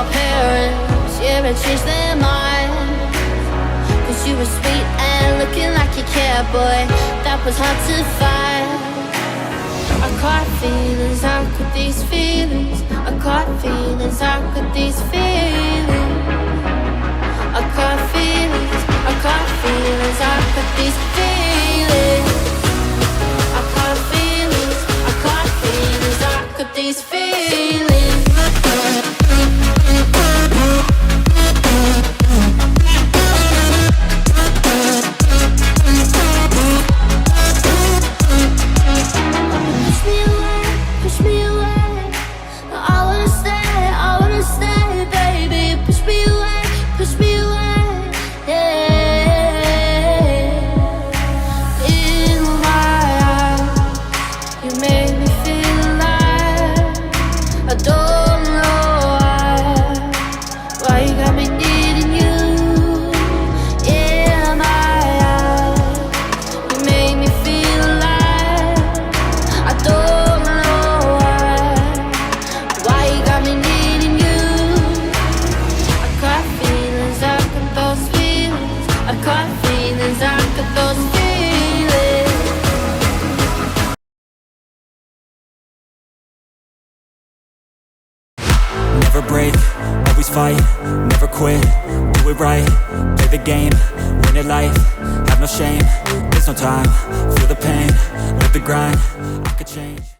my parents, yeah, I changed their mind. Cause you were sweet and looking like you cared, boy, that was hard to find. I caught feelings, how could these feelings? I caught feelings, how could these feelings? I caught feelings, I caught feelings, how could these feelings? I caught feelings, I caught feelings, how could these feelings? Never break, always fight, never quit, do it right, play the game, win it life, have no shame, there's no time, feel the pain, live the grind, I could change.